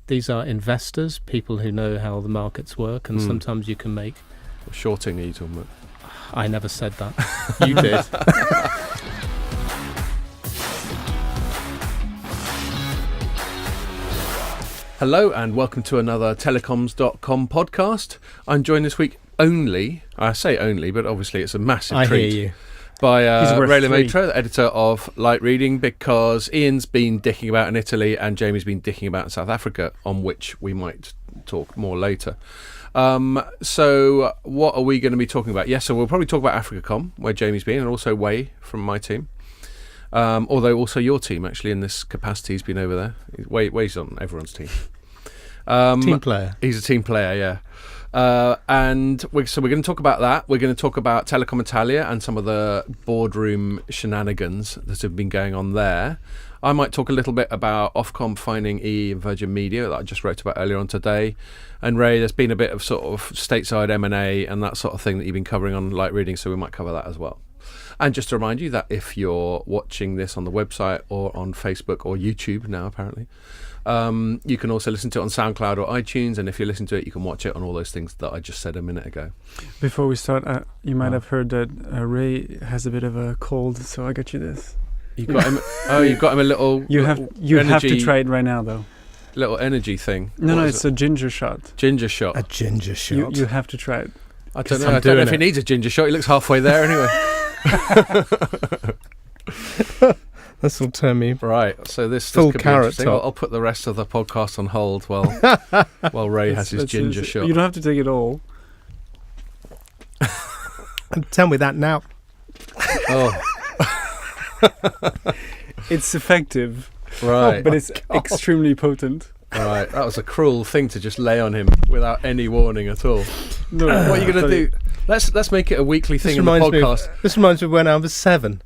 these are investors, people who know how the markets work, and sometimes you can make... Shorting, are you talking about? I never said that. You did. Hello and welcome to another Telecoms.com podcast. I'm joined this week I say only, but obviously it's a massive treat. I hear you. By Ray three. Lemaitre, the editor of Light Reading, because Ian's been dicking about in Italy and Jamie's been dicking about in South Africa, on which we might talk more later. So what are we going to be talking about? So we'll probably talk about AfricaCom, where Jamie's been, and also Way from my team. Although also your team, actually, in this capacity, has been over there. Way's on everyone's team. Team player. He's a team player, yeah. So we're going to talk about that. We're going to talk about Telecom Italia and some of the boardroom shenanigans that have been going on there. I might talk a little bit about Ofcom fining E and Virgin Media that I just wrote about earlier on today. And Ray, there's been a bit of sort of stateside M&A and that sort of thing that you've been covering on Light Reading, so we might cover that as well. And just to remind you that if you're watching this on the website or on Facebook or YouTube now, apparently, you can also listen to it on SoundCloud or iTunes, and if you listen to it, you can watch it on all those things that I just said a minute ago. Before we start, you might have heard that Ray has a bit of a cold, so I got you this. You got him. You've got him a little. You have to try it right now, though. Little energy thing. No, it's a ginger shot. Ginger shot. A ginger shot. You have to try it. I don't know. I don't know if he needs a ginger shot. He looks halfway there anyway. This will turn me right. So this full could carrot be top. I'll put the rest of the podcast on hold while Ray has his ginger shot. You don't have to take it all. Tell me that now. Oh, it's effective, right? But it's extremely potent. Right, that was a cruel thing to just lay on him without any warning at all. No, what are you going to do? Let's make it a weekly thing in the podcast. This reminds me of when I was 7.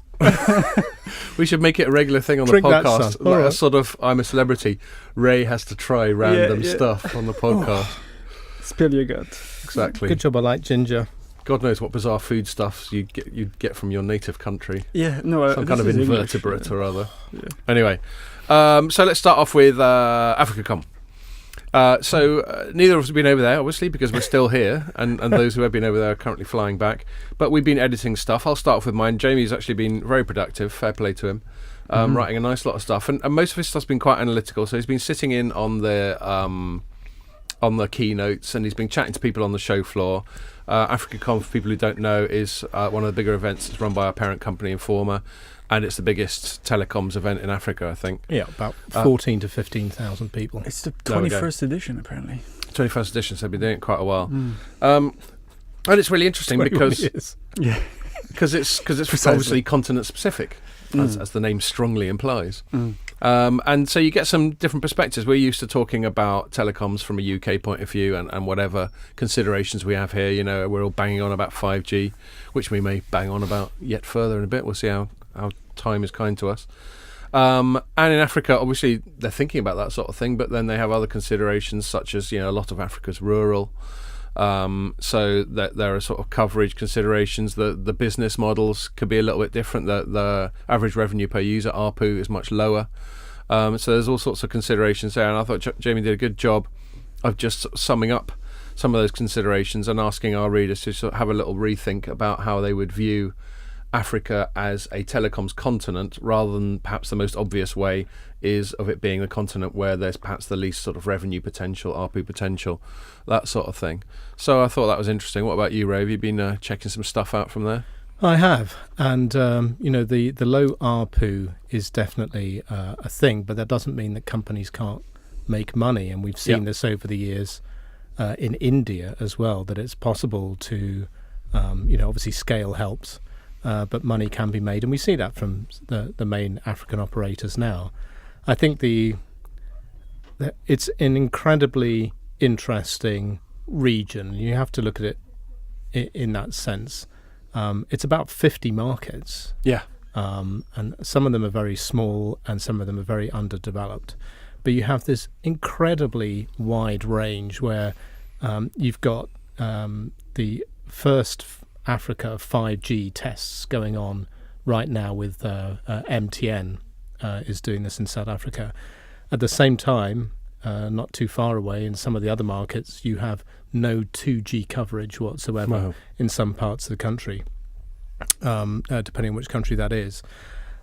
We should make it a regular thing on Drink the that, podcast. son. Like All a right. sort of, I'm a celebrity. Ray has to try random stuff on the podcast. Spill your gut. Exactly. Good job, I like ginger. God knows what bizarre foodstuffs you'd get from your native country. Yeah, no, some kind of invertebrate English, or other. Yeah. Anyway, so let's start off with AfricaCom. So neither of us have been over there, obviously, because we're still here, and those who have been over there are currently flying back. But we've been editing stuff. I'll start off with mine. Jamie's actually been very productive. Fair play to him. Writing a nice lot of stuff, and most of his stuff's been quite analytical. So he's been sitting in on the keynotes, and he's been chatting to people on the show floor. AfricaCom, for people who don't know, is one of the bigger events. It's run by our parent company, Informa, and it's the biggest telecoms event in Africa, I think. Yeah, about 14 to 15,000 people. It's the 21st edition, apparently. 21st edition, so they've been doing it quite a while. And it's really interesting because it's obviously continent specific, as the name strongly implies. And so you get some different perspectives. We're used to talking about telecoms from a UK point of view and whatever considerations we have here. You know, we're all banging on about 5G, which we may bang on about yet further in a bit. We'll see how time is kind to us. And in Africa, obviously, they're thinking about that sort of thing, but then they have other considerations, such as, you know, a lot of Africa's rural. So that there are sort of coverage considerations. The business models could be a little bit different. The average revenue per user, ARPU, is much lower. So there's all sorts of considerations there, and I thought Jamie did a good job of just summing up some of those considerations and asking our readers to sort of have a little rethink about how they would view Africa as a telecoms continent, rather than perhaps the most obvious way is of it being the continent where there's perhaps the least sort of revenue potential, ARPU potential, that sort of thing. So I thought that was interesting. What about you, Ray? Have you been checking some stuff out from there? I have, and you know, the low ARPU is definitely a thing, but that doesn't mean that companies can't make money, and we've seen this over the years in India as well, that it's possible to, you know, obviously scale helps, but money can be made, and we see that from the main African operators now. I think it's an incredibly interesting region. You have to look at it in that sense. It's about 50 markets. Yeah. And some of them are very small and some of them are very underdeveloped. But you have this incredibly wide range where you've got the first Africa 5G tests going on right now with MTN is doing this in South Africa. At the same time, not too far away. In some of the other markets, you have no 2G coverage whatsoever Wow. in some parts of the country, depending on which country that is.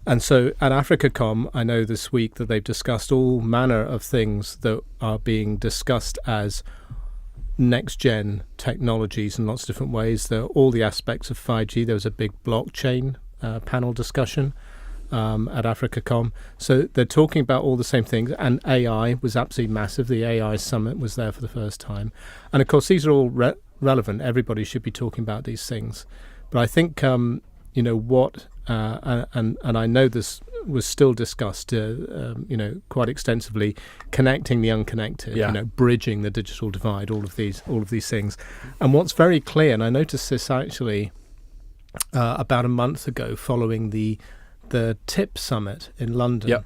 And so at AfricaCom, I know this week that they've discussed all manner of things that are being discussed as next-gen technologies in lots of different ways. There are all the aspects of 5G. There was a big blockchain panel discussion at AfricaCom. So they're talking about all the same things. And AI was absolutely massive. The AI summit was there for the first time. And, of course, these are all relevant. Everybody should be talking about these things. But I think, what... and I know this was still discussed, quite extensively, connecting the unconnected, bridging the digital divide, all of these things. And what's very clear, and I noticed this actually about a month ago, following the TIP summit in London,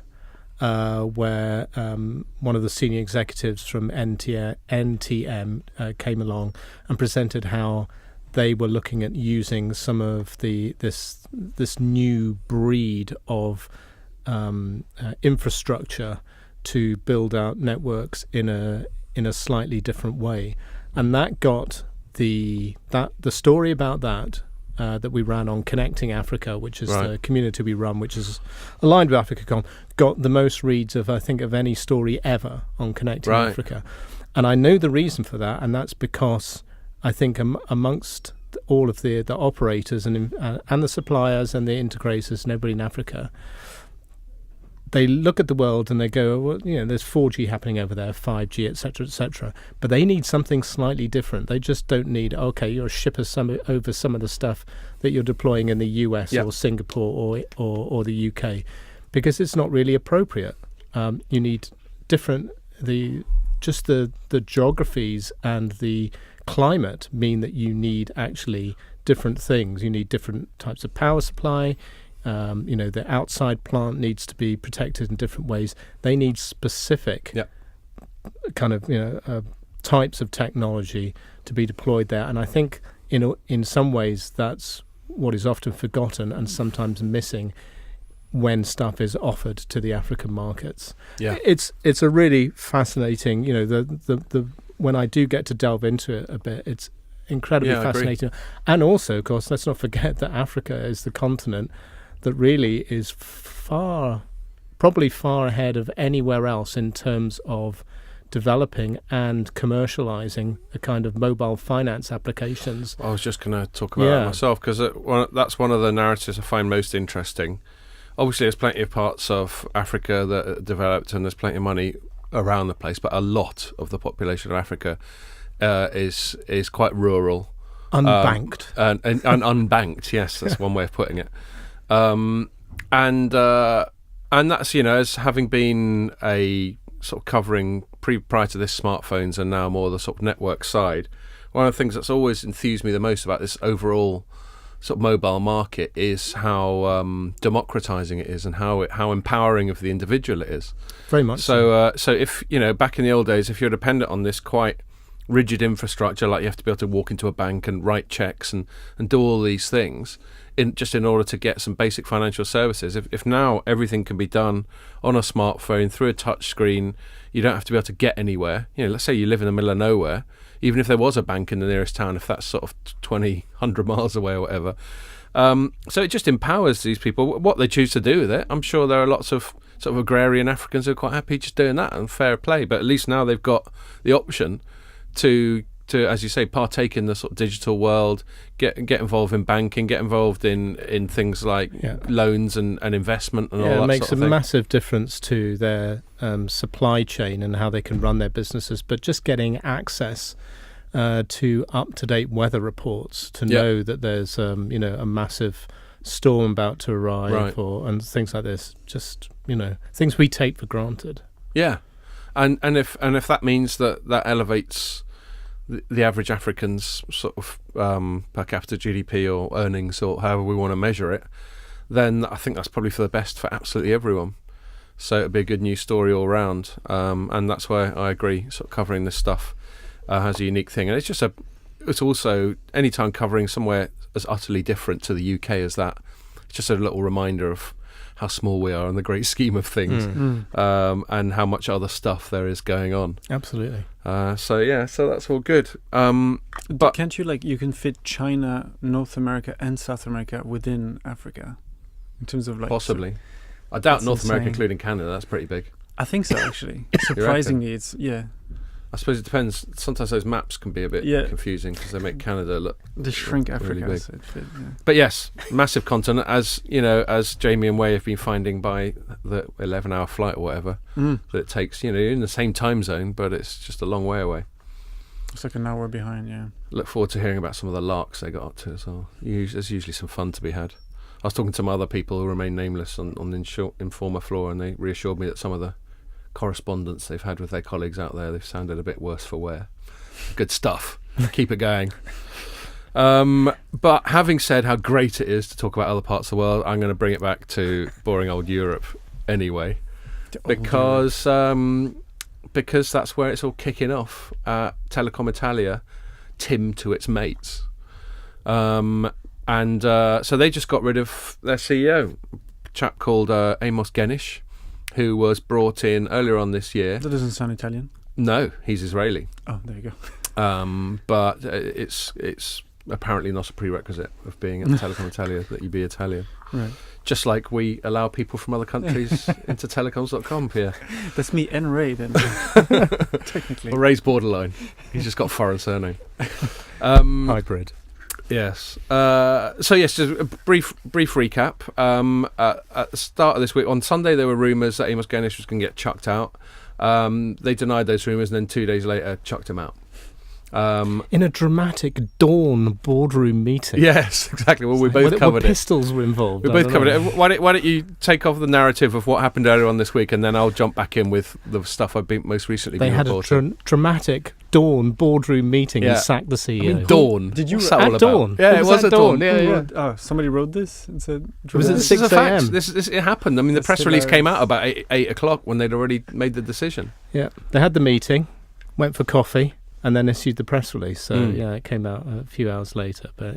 where one of the senior executives from NTM came along and presented how they were looking at using some of this new breed of infrastructure to build out networks in a slightly different way, and that got the story about that we ran on Connecting Africa, which is the community we run, which is aligned with AfricaCom, got the most reads of any story ever on Connecting Africa, and I know the reason for that, and that's because I think amongst all of the operators and the suppliers and the integrators and everybody in Africa, they look at the world and they go, well, there's 4G happening over there, 5G, etc., but they need something slightly different. They just don't need, you'll ship us over some of the stuff that you're deploying in the US or Singapore or the UK, because it's not really appropriate. You need different, the geographies and the climate mean that you need actually different things. You need different types of power supply. The outside plant needs to be protected in different ways. They need specific kind of types of technology to be deployed there. And I think in some ways that's what is often forgotten and sometimes missing when stuff is offered to the African markets. Yeah, it's a really fascinating. The when I do get to delve into it a bit, it's incredibly fascinating. And also, of course, let's not forget that Africa is the continent that really is probably far ahead of anywhere else in terms of developing and commercializing the kind of mobile finance applications. I was just going to talk about that myself, because that's one of the narratives I find most interesting. Obviously, there's plenty of parts of Africa that are developed and there's plenty of money around the place, but a lot of the population of Africa is quite rural, unbanked, and unbanked. Yes, that's one way of putting it. And that's as having been a sort of covering prior to this smartphones and now more the sort of network side. One of the things that's always enthused me the most about this overall sort of mobile market is how democratizing it is and how empowering of the individual it is. Very much so. So if back in the old days, if you're dependent on this quite rigid infrastructure, like you have to be able to walk into a bank and write checks and do all these things in order to get some basic financial services. If now everything can be done on a smartphone through a touch screen, you don't have to be able to get anywhere. Let's say you live in the middle of nowhere. Even if there was a bank in the nearest town, if that's sort of 100 miles away or whatever. So it just empowers these people. What they choose to do with it, I'm sure there are lots of sort of agrarian Africans who are quite happy just doing that, and fair play. But at least now they've got the option to as you say, partake in the sort of digital world, get involved in banking, get involved in things like loans and investment and all that sort of thing. It makes a massive difference to their supply chain and how they can run their businesses. But just getting access to up-to-date weather reports to know that there's a massive storm about to arrive and things like this, just things we take for granted. Yeah, and if that means that elevates the average African's sort of per capita GDP or earnings, or however we want to measure it, then I think that's probably for the best for absolutely everyone. So it'd be a good news story all round, and that's why I agree. Sort of covering this stuff has a unique thing, and it's also anytime covering somewhere as utterly different to the UK as that, it's just a little reminder of how small we are in the great scheme of things, and how much other stuff there is going on. Absolutely. So that's all good. But can't you you can fit China, North America, and South America within Africa, in terms of possibly. I doubt North America, insane. including Canada. That's pretty big. I think so, actually. Surprisingly, it's I suppose it depends. Sometimes those maps can be a bit confusing because they make Canada look. They shrink Africa. Really big. So it fit, But yes, massive continent, as as Jamie and Wei have been finding by the 11-hour flight or whatever that it takes. In the same time zone, but it's just a long way away. It's like an hour behind. Yeah. Look forward to hearing about some of the larks they got up to as well. There's usually some fun to be had. I was talking to some other people who remain nameless on the Informer floor, and they reassured me that some of the correspondence they've had with their colleagues out there, they've sounded a bit worse for wear. Good stuff. Keep it going. But having said how great it is to talk about other parts of the world, I'm going to bring it back to boring old Europe anyway, because that's where it's all kicking off. Telecom Italia, Tim to its mates, and so they just got rid of their CEO, a chap called Amos Genish, who was brought in earlier on this year. That doesn't sound Italian. No, he's Israeli. Oh, there you go. But it's apparently not a prerequisite of being at Telecom Italia that you be Italian. Right. Just like we allow people from other countries into Telecoms.com, Pierre. That's me and Ray then. Technically. Well, Ray's borderline. He's just got a foreign surname. Hybrid. Yes. So yes, just a brief recap. At the start of this week, on Sunday, there were rumours that Amos Genish was going to get chucked out. They denied those rumours, and then 2 days later, chucked him out. In a dramatic dawn boardroom meeting. Yes, exactly. Well, we both covered it. Pistols were involved. We both covered it. Why don't you take off the narrative of what happened earlier on this week, and then I'll jump back in with the stuff I've been most recently. They had reporting. a dramatic dawn boardroom meeting and sacked the CEO. I mean, dawn. Did you What's that all at about? dawn? Yeah, it was at dawn. Yeah. Somebody wrote this and said. Was it This 6 is a fact. a.m.? It happened. I mean, the press release came out about 8 o'clock when they'd already made the decision. Yeah, they had the meeting, went for coffee, and then issued the press release. So it came out a few hours later. But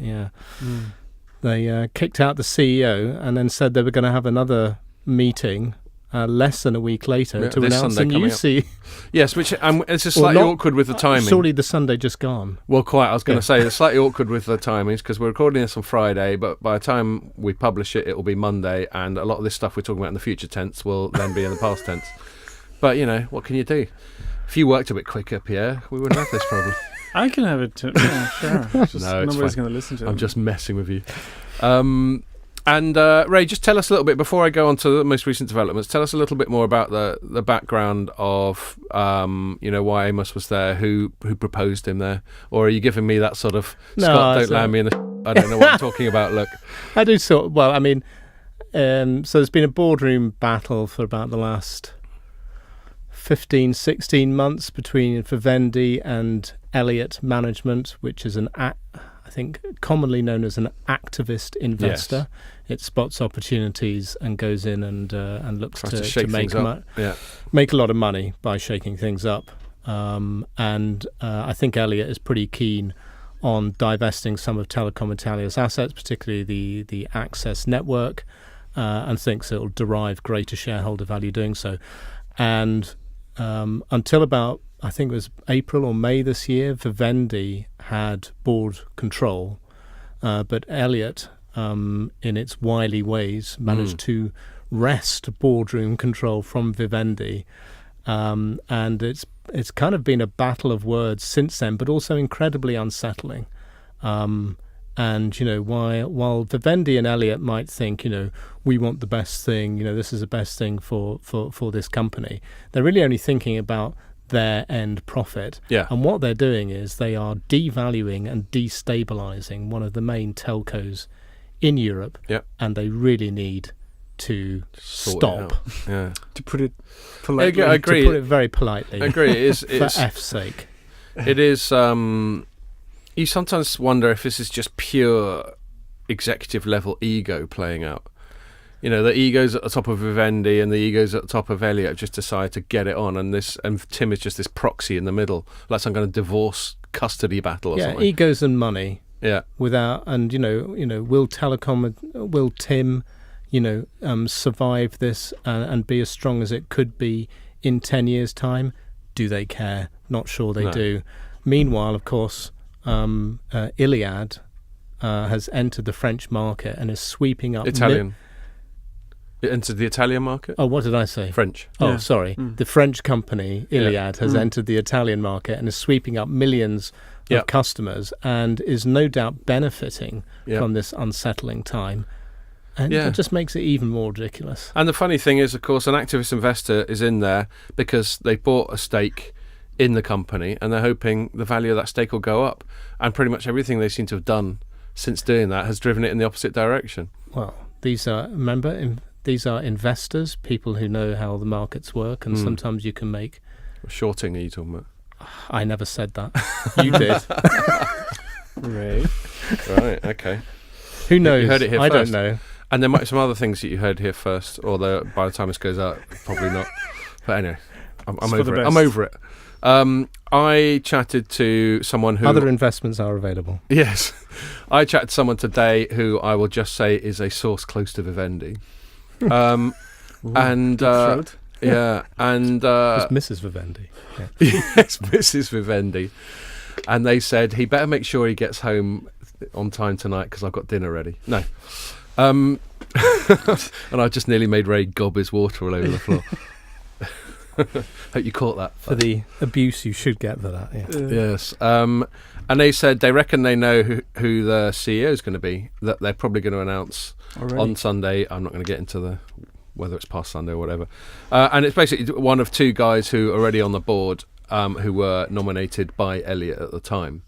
they kicked out the CEO and then said they were going to have another meeting less than a week later to announce a new CEO. Yes, which it's just slightly awkward with the timing. Surely the Sunday just gone. Well, quite. I was going to say it's slightly awkward with the timings because we're recording this on Friday, but by the time we publish it, it will be Monday, and a lot of this stuff we're talking about in the future tense will then be in the past tense. But what can you do? If you worked a bit quicker, Pierre, we wouldn't have this problem. I can have it too. Yeah, sure. No, nobody's going to listen to it. I'm just messing with you. And Ray, just tell us a little bit, before I go on to the most recent developments, tell us a little bit more about the background of why Amos was there, who proposed him there, or are you giving me that sort of Scott, don't land me in the I don't know what I'm talking about look? I do so there's been a boardroom battle for about the last 15, 16 months between Vivendi and Elliott Management, which is I think commonly known as an activist investor. Yes. It spots opportunities and goes in and looks to make make a lot of money by shaking things up. And I think Elliott is pretty keen on divesting some of Telecom Italia's assets, particularly the access network, and thinks it will derive greater shareholder value doing so. And until about, I think it was April or May this year, Vivendi had board control, but Elliott, in its wily ways, managed to wrest boardroom control from Vivendi, and it's kind of been a battle of words since then, but also incredibly unsettling. And while Vivendi and Elliott might think, we want the best thing, this is the best thing for this company, they're really only thinking about their end profit. Yeah. And what they're doing is they are devaluing and destabilizing one of the main telcos in Europe. Yeah. And they really need to stop. Yeah. To put it politely. I agree. To put it very politely. I agree. It's for F's sake. It is. You sometimes wonder if this is just pure executive level ego playing out. The egos at the top of Vivendi and the egos at the top of Elliott just decide to get it on, and Tim is just this proxy in the middle, like some kind of divorce custody battle or something. Yeah, egos and money. Yeah. Will Tim, survive this and be as strong as it could be in 10 years' time? Do they care? Not sure they do. Meanwhile, of course, Iliad has entered the French market and is sweeping up... Italian. It entered the Italian market? Oh, what did I say? French. Oh, sorry. The French company, Iliad, has entered the Italian market and is sweeping up millions of customers and is no doubt benefiting from this unsettling time. And it just makes it even more ridiculous. And the funny thing is, of course, an activist investor is in there because they bought a stake in the company and they're hoping the value of that stake will go up. And pretty much everything they seem to have done since doing that has driven it in the opposite direction. Well, these are investors, people who know how the markets work, and sometimes you can make... Shorting, are you talking about? I never said that. You did. Right, okay. Who knows? You heard it here I first. don't know. And there might be some other things that you heard here first, although by the time this goes out, probably not. But anyway, I'm over it. I'm over it. I chatted to someone who... Other investments are available. Yes. I chatted to someone today who I will just say is a source close to Vivendi. And It's Mrs. Vivendi. Yeah. Yes, Mrs. Vivendi. And they said he better make sure he gets home on time tonight because I've got dinner ready. No. And I just nearly made Ray gob his water all over the floor. Hope you caught that. For the abuse you should get for that. Yeah. Yes. And they said they reckon they know who the CEO is going to be, that they're probably going to announce on Sunday. I'm not going to get into whether it's past Sunday or whatever. And it's basically one of two guys who are already on the board who were nominated by Elliott at the time.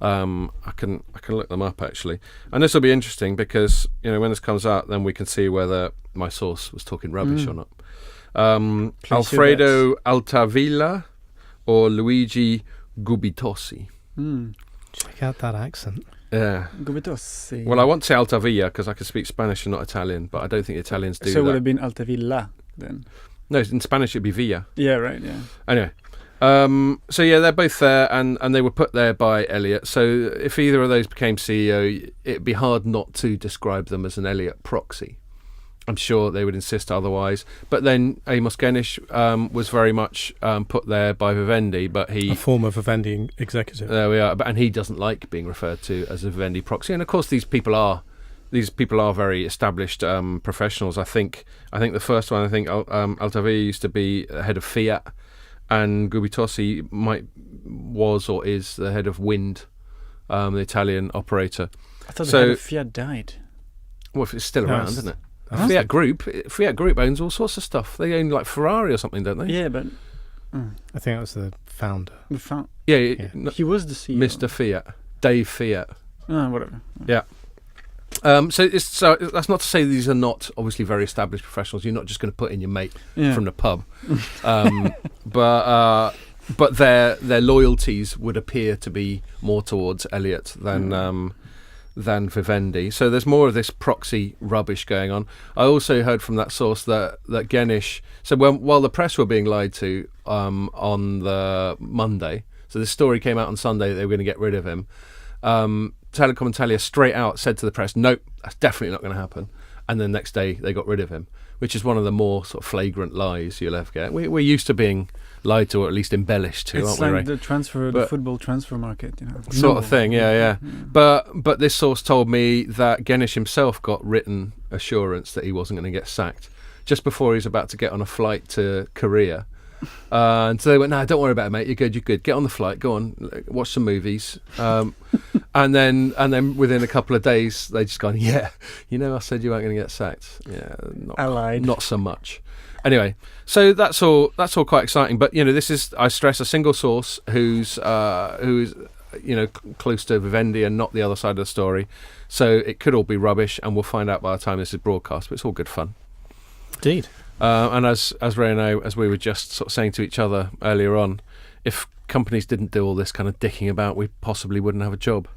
I can look them up actually, and this will be interesting because when this comes out, then we can see whether my source was talking rubbish or not. Alfredo Altavilla or Luigi Gubitosi. Check out that accent. Yeah. Gubitosi. Well, I want to say Altavilla because I can speak Spanish and not Italian, but I don't think Italians do that. So it would have been Altavilla then? No, in Spanish it'd be Villa. Yeah, right, yeah. Anyway. So yeah, they're both there and they were put there by Elliott. So if either of those became CEO, it'd be hard not to describe them as an Elliott proxy. I'm sure they would insist otherwise. But then Amos Genish was very much put there by Vivendi, but he... A former Vivendi executive. There we are. And he doesn't like being referred to as a Vivendi proxy. And of course these people are very established professionals. I think the first one, Altavilla used to be head of Fiat, and Gubitosi was or is the head of Wind, the Italian operator. I thought the head of Fiat died. Well, if it's still around, isn't it? Fiat Group owns all sorts of stuff. They own like Ferrari or something, don't they? Yeah, but I think that was the founder. Yeah. He was the CEO. Mr. Fiat, Dave Fiat. Whatever. Yeah. So that's not to say these are not obviously very established professionals. You're not just going to put in your mate from the pub, but their loyalties would appear to be more towards Elliott than Vivendi. So there's more of this proxy rubbish going on. I also heard from that source that Genish. So while the press were being lied to on the Monday, so this story came out on Sunday that they were going to get rid of him. Telecom Italia straight out said to the press, nope, that's definitely not going to happen. And then next day they got rid of him, which is one of the more sort of flagrant lies you'll ever get. We're used to being lied to, or at least embellished to, aren't we, Ray? It's like the football transfer market, sort of thing, yeah. But this source told me that Genish himself got written assurance that he wasn't going to get sacked just before he was about to get on a flight to Korea. And so they went, no, don't worry about it, mate. You're good. Get on the flight. Go on, watch some movies. And then within a couple of days, they just gone, yeah, I said you weren't going to get sacked. Yeah, not so much. Anyway, so that's all quite exciting. But this is, I stress, a single source who's close to Vivendi and not the other side of the story. So it could all be rubbish, and we'll find out by the time this is broadcast. But it's all good fun. Indeed. And as Ray and I, as we were just sort of saying to each other earlier on, if companies didn't do all this kind of dicking about, we possibly wouldn't have a job.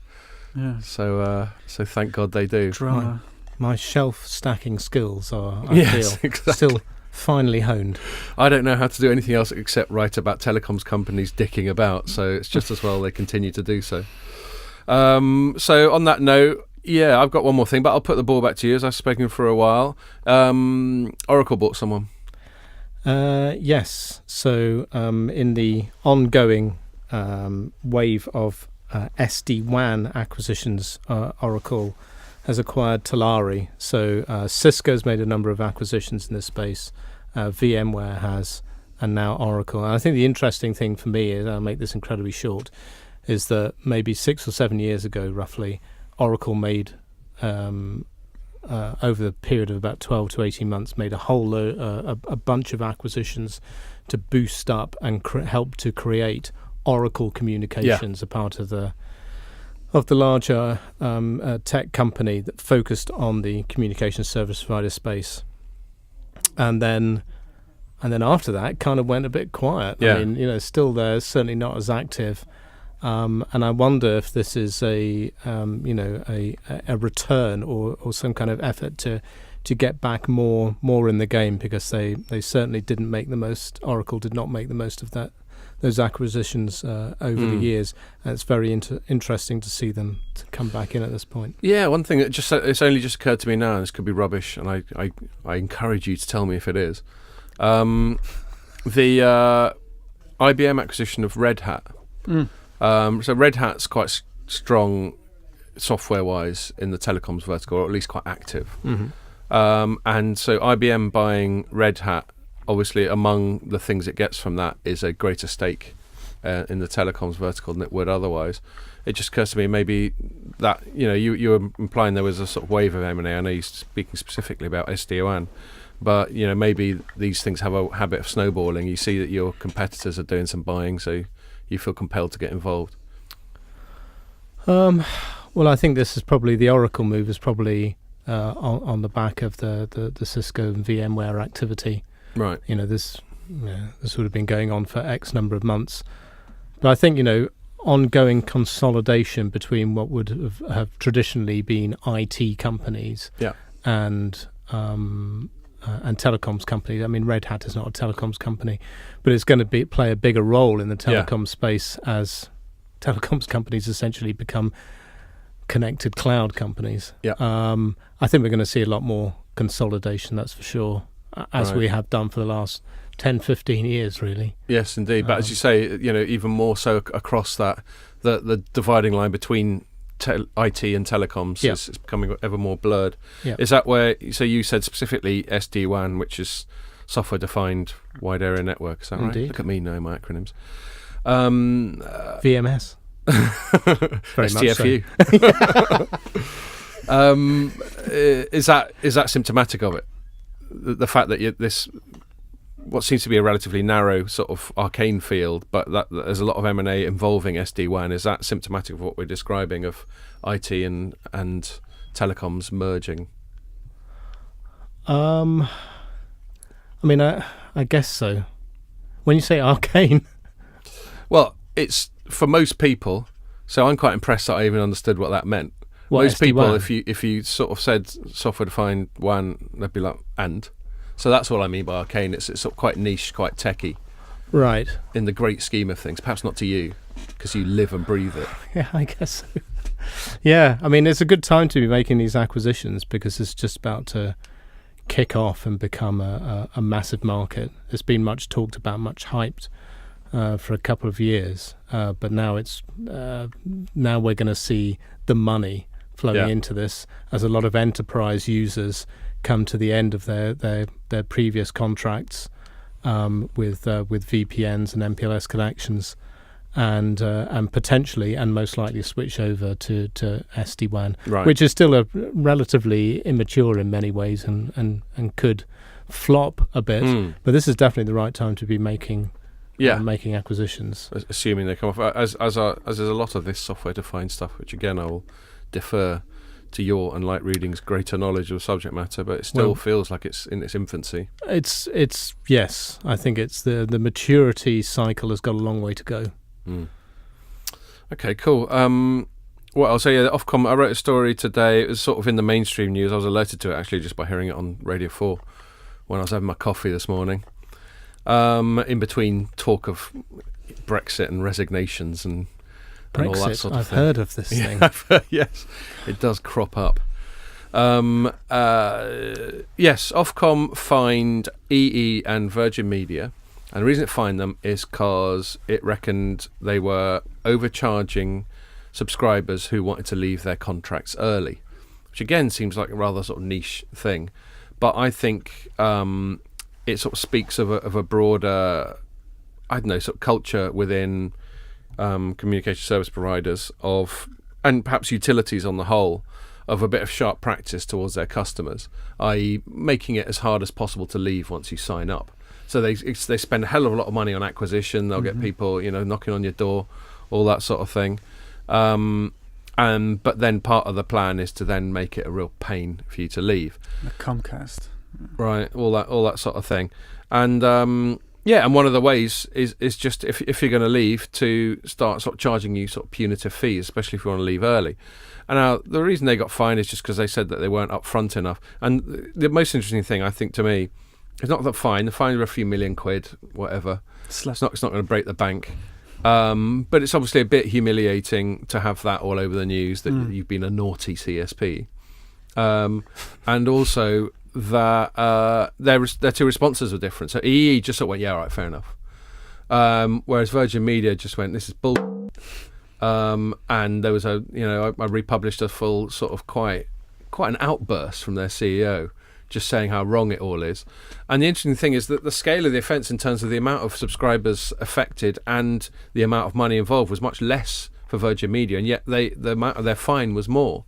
Yeah. So thank God they do. Drama. My shelf stacking skills are, exactly. Still finely honed. I don't know how to do anything else except write about telecoms companies dicking about, so it's just as well they continue to do so. So on that note, Yeah, I've got one more thing, but I'll put the ball back to you as I've spoken for a while. Oracle bought someone. Yes. So in the ongoing wave of SD-WAN acquisitions, Oracle has acquired Talari. So Cisco's made a number of acquisitions in this space. VMware has, and now Oracle. And I think the interesting thing for me is, I'll make this incredibly short, is that maybe 6 or 7 years ago, roughly, Oracle made, over the period of about 12 to 18 months, made a bunch of acquisitions to boost up and help to create Oracle Communications, a part of the larger tech company that focused on the communication service provider space. And then after that, it kind of went a bit quiet. Yeah. I mean, still there, certainly not as active. And I wonder if this is a return or some kind of effort to get back more in the game, because they certainly didn't make the most. Oracle did not make the most of those acquisitions over the years. And it's very interesting to see them to come back in at this point. Yeah, one thing that it's only just occurred to me now, and this could be rubbish, and I encourage you to tell me if it is. The IBM acquisition of Red Hat. So Red Hat's quite strong software-wise in the telecoms vertical, or at least quite active. Mm-hmm. And so IBM buying Red Hat, obviously among the things it gets from that is a greater stake in the telecoms vertical than it would otherwise. It just occurs to me maybe that, you were implying there was a sort of wave of M&A. I know you're speaking specifically about SD-WAN, but maybe these things have a habit of snowballing. You see that your competitors are doing some buying, so you feel compelled to get involved. Well, I think this is probably the Oracle move is probably on the back of the Cisco and VMware activity. Right. This would have been going on for X number of months. But I think, ongoing consolidation between what would have traditionally been IT companies and telecoms companies. I mean, Red Hat is not a telecoms company, but it's going to play a bigger role in the telecom space as telecoms companies essentially become connected cloud companies. Yeah. I think we're going to see a lot more consolidation, that's for sure, as we have done for the last 10, 15 years, really. Yes, indeed. But as you say, even more so across that, the dividing line between IT and telecoms is becoming ever more blurred. Yeah. Is that where, so you said specifically SD-WAN, which is software-defined wide area network, is that right? Look at me knowing my acronyms. VMS. Very STFU. Is that symptomatic of it? The fact that this, what seems to be a relatively narrow sort of arcane field, but that there's a lot of M&A involving SD-WAN, is that symptomatic of what we're describing of IT and telecoms merging? I mean, I guess so. When you say arcane, well, it's for most people. So I'm quite impressed that I even understood what that meant. What, most SD-WAN? People, if you sort of said software-defined WAN, they'd be like, and. So that's what I mean by arcane. It's sort of quite niche, quite techie. Right. In the great scheme of things. Perhaps not to you, because you live and breathe it. Yeah, I guess so. Yeah, I mean, it's a good time to be making these acquisitions because it's just about to kick off and become a massive market. It's been much talked about, much hyped for a couple of years, but now now we're going to see the money flowing into this as a lot of enterprise users come to the end of their previous contracts with VPNs and MPLS connections, and potentially and most likely switch over to SD-WAN, which is still a relatively immature in many ways and could flop a bit. But this is definitely the right time to be making acquisitions, assuming they come off. As there's a lot of this software-defined stuff, which again I will defer to your and light reading's greater knowledge of subject matter, but it still feels like it's in its infancy. It's yes, I think it's the maturity cycle has got a long way to go. Okay, cool. What else? So yeah, Ofcom. I wrote a story today. It was sort of in the mainstream news. I was alerted to it actually just by hearing it on Radio 4 when I was having my coffee this morning. In between talk of Brexit and resignations and and all that Brexit, sort of I've thing. heard of this thing. Yes, it does crop up. Yes, Ofcom fined EE and Virgin Media, and the reason it fined them is because it reckoned they were overcharging subscribers who wanted to leave their contracts early, which again seems like a rather sort of niche thing, but I think it sort of speaks of a broader, I don't know, sort of culture within communication service providers and perhaps utilities on the whole, of a bit of sharp practice towards their customers, i.e. making it as hard as possible to leave once you sign up. So they spend a hell of a lot of money on acquisition. They'll get people, knocking on your door, all that sort of thing. But then part of the plan is to then make it a real pain for you to leave. The Comcast. Right, all that sort of thing. And and one of the ways is just if you're going to leave, to start sort of charging you sort of punitive fees, especially if you want to leave early. And now the reason they got fined is just because they said that they weren't upfront enough. And the most interesting thing, I think, to me, is not the fine. The fines are a few million quid, whatever. It's not going to break the bank. But it's obviously a bit humiliating to have that all over the news that you've been a naughty CSP. And also that their two responses were different. So EE just sort of went, yeah, all right, fair enough. Whereas Virgin Media just went, this is bull. And there was I republished a full sort of quite an outburst from their CEO, just saying how wrong it all is. And the interesting thing is that the scale of the offence in terms of the amount of subscribers affected and the amount of money involved was much less for Virgin Media, and yet the amount of their fine was more.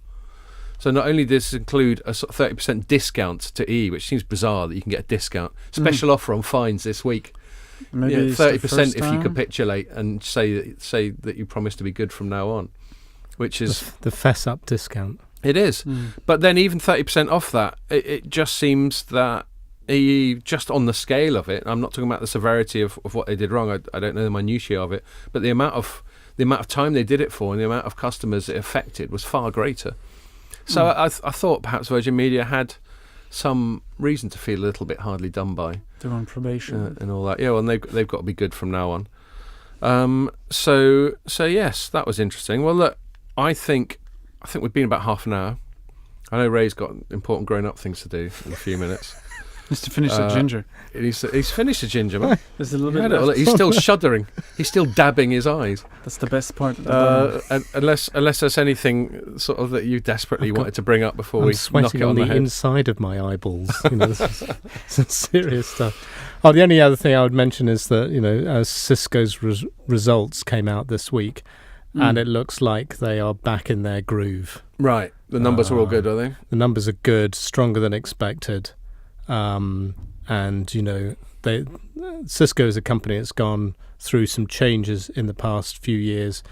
So not only does this include a sort of 30% discount to EE, which seems bizarre that you can get a discount. Special offer on fines this week. Maybe 30% if you capitulate and say that you promise to be good from now on, which is the fess up discount. It is. But then even 30% off that, it just seems that just on the scale of it, I'm not talking about the severity of what they did wrong, I don't know the minutiae of it, but the amount of time they did it for and the amount of customers it affected was far greater. So I thought perhaps Virgin Media had some reason to feel a little bit hardly done by. They're on probation and all that. Yeah, well, and they've got to be good from now on. So yes, that was interesting. Well, look, I think we've been about half an hour. I know Ray's got important grown-up things to do in a few minutes. Just to finish the ginger. He's finished the ginger, man. There's a little bit left. He's still shuddering. He's still dabbing his eyes. That's the best part. Unless there's anything sort of that you desperately wanted to bring up before I'm we sweating knock it on the head. inside of my eyeballs. This is some serious stuff. Oh, the only other thing I would mention is that Cisco's results came out this week, and it looks like they are back in their groove. Right. The numbers are all good, are they? The numbers are good, stronger than expected. Cisco is a company that's gone through some changes in the past few years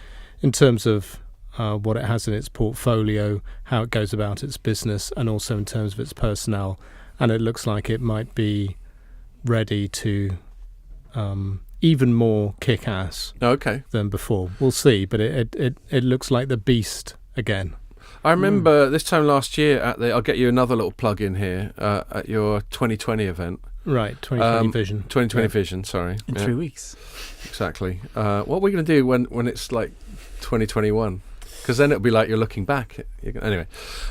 in terms of what it has in its portfolio, how it goes about its business, and also in terms of its personnel. And it looks like it might be ready to even more kick-ass than before. We'll see, but it looks like the beast again. I remember this time last year I'll get you another little plug in here, at your 2020 event. Right, 2020 Vision. 2020 Vision, sorry. In 3 weeks. Exactly. What are we going to do when it's like 2021? Because then it'll be like you're looking back. Anyway.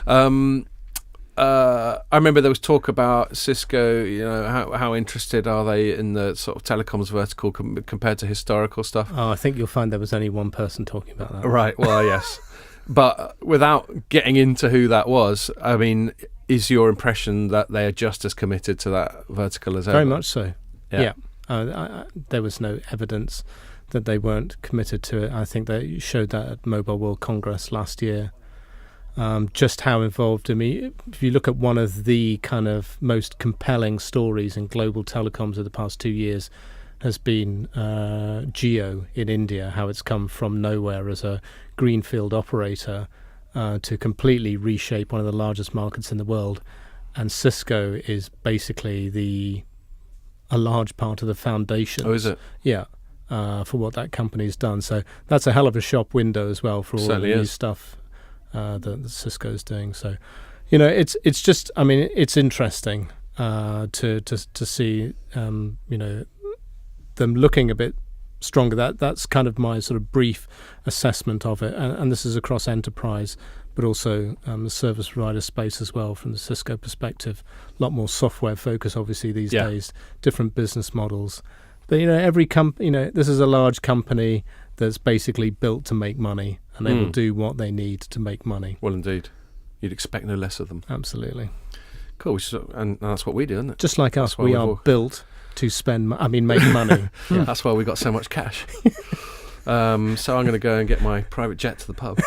I remember there was talk about Cisco, how interested are they in the sort of telecoms vertical compared to historical stuff. Oh, I think you'll find there was only one person talking about that. Right, well, yes. But without getting into who that was, I mean, is your impression that they are just as committed to that vertical as ever? Very much so. Yeah. There was no evidence that they weren't committed to it. I think they showed that at Mobile World Congress last year. Just how involved. I mean, if you look at one of the kind of most compelling stories in global telecoms of the past 2 years, has been Jio in India, how it's come from nowhere as a greenfield operator to completely reshape one of the largest markets in the world. And Cisco is basically a large part of the foundation. Oh, is it? Yeah, for what that company's done. So that's a hell of a shop window as well for all the new stuff that Cisco's doing. So, it's just, I mean, it's interesting to see, them looking a bit stronger. That's kind of my sort of brief assessment of it, and this is across enterprise, but also the service provider space as well from the Cisco perspective. A lot more software focus, obviously, these days, different business models. But, every this is a large company that's basically built to make money, and they will do what they need to make money. Well, indeed. You'd expect no less of them. Absolutely. Cool. And that's what we do, isn't it? Just like us, we are built to make money. That's why we got so much cash. So I'm going to go and get my private jet to the pub.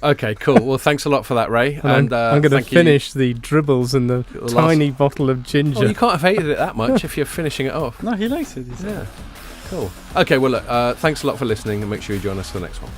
Okay, cool. Well, thanks a lot for that, Ray. And I'm going to finish the dribbles and the tiny bottle of ginger. Oh, you can't have hated it that much if you're finishing it off. No, he likes it. Yeah. Cool. Okay, well, look, thanks a lot for listening, and make sure you join us for the next one.